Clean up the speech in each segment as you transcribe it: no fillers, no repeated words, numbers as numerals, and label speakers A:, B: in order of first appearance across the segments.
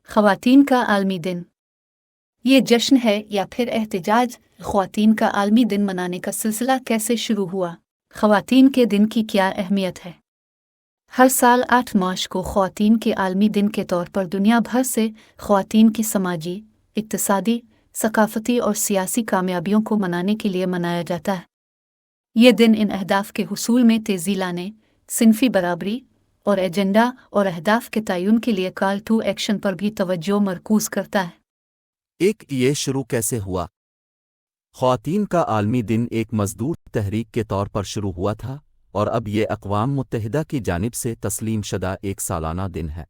A: ख़वातीन का आलमी दिन। ये जश्न है या फिर एहतिजाज? ख़वातीन का आलमी दिन मनाने का सिलसिला कैसे शुरू हुआ? ख़वातीन के दिन की क्या अहमियत है? हर साल 8 मार्च को ख़वातीन के आलमी दिन के तौर पर दुनिया भर से ख़वातीन की समाजी, इक़्तिसादी, सकाफ़ती और सियासी कामयाबियों को मनाने के लिए मनाया जाता है। ये दिन इन अहदाफ़ के हुसूल में तेज़ी लाने, सिनफ़ी बराबरी और एजेंडा और अहदाफ़ के तयन के लिए कॉल टू एक्शन पर भी तवज्जो मरकूज़ करता है।
B: ये शुरू कैसे हुआ? ख़वातीन का आलमी दिन एक मज़दूर तहरीक के तौर पर शुरू हुआ था और अब ये अक़वाम मुत्तहिदा की जानिब से तस्लीम शुदा एक सालाना दिन है।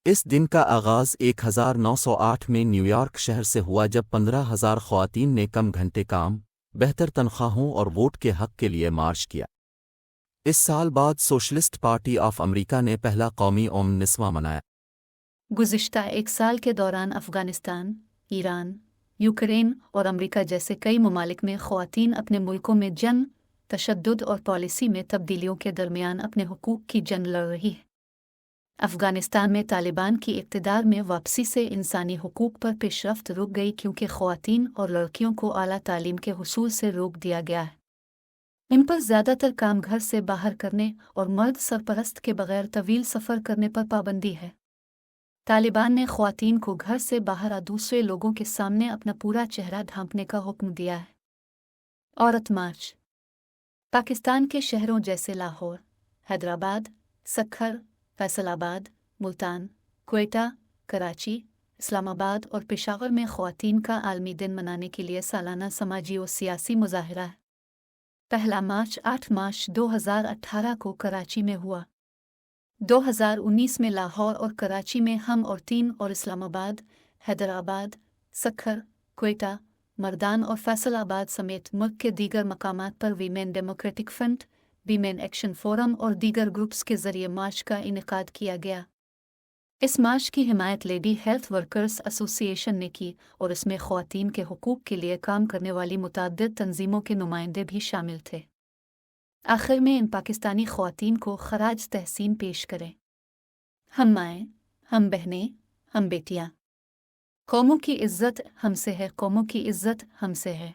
B: इस दिन का आगाज़ 1908 में न्यूयॉर्क शहर से हुआ जब 15,000 ख़वातीन ने कम घंटे काम, बेहतर तनख्वाहों और वोट के हक़ के लिए मार्च किया। इस साल बाद सोशलिस्ट पार्टी ऑफ अमरीका ने पहला कौमी यौम निस्वां मनाया।
A: गुज़िश्ता एक साल के दौरान अफ़गानिस्तान, ईरान, यूक्रेन और अमरीका जैसे कई ममालिक में ख़वातीन अपने मुल्कों में जंग, तशद्दुद और पॉलिसी में तब्दीलियों के दरमियान अपने हुकूक की जंग लड़ रही है। अफ़गानिस्तान में तालिबान की इक़्तिदार में वापसी से इंसानी हुकूक पर पेशरफ्त रुक गई क्योंकि ख़वातीन और लड़कियों को आला तालीम के हुसूल से रोक दिया गया है। इन पर ज़्यादातर काम घर से बाहर करने और मर्द सरपरस्त के बगैर तवील सफ़र करने पर पाबंदी है। तालिबान ने ख़वातीन को घर से बाहर दूसरे लोगों के सामने अपना पूरा चेहरा ढांपने का हुक्म दिया है। औरत मार्च। पाकिस्तान के शहरों जैसे लाहौर, हैदराबाद, सक्खर, फैसलाबाद, मुल्तान, क्वेटा, कराची, इस्लामाबाद और पेशावर में ख़वातीन का आलमी दिन मनाने के लिए सालाना समाजी और सियासी मुज़ाहरा है। पहला मार्च 8 मार्च 2018 को कराची में हुआ। 2019 में लाहौर और कराची में हम और 3 और इस्लामाबाद, हैदराबाद, सक्खर, क्वेटा, मर्दान और फैसलाबाद समेत मुल्क के दीगर मकामात पर women democratic front, women action forum और दीगर ग्रुप्स के ज़रिए मार्च का इनेकाद किया गया। इस मार्च की हिमायत लेडी हेल्थ वर्कर्स एसोसिएशन ने की और इसमें ख़वातीन के हुकूक के लिए काम करने वाली मुतअद्दिद तंजीमों के नुमाइंदे भी शामिल थे। आखिर में इन पाकिस्तानी ख़वातीन को ख़राज तहसीन पेश करें। हम माएँ, हम बहनें, हम बेटियाँ। कौमों की इज़्ज़त हमसे है, कौमों की इज़्ज़त हमसे है।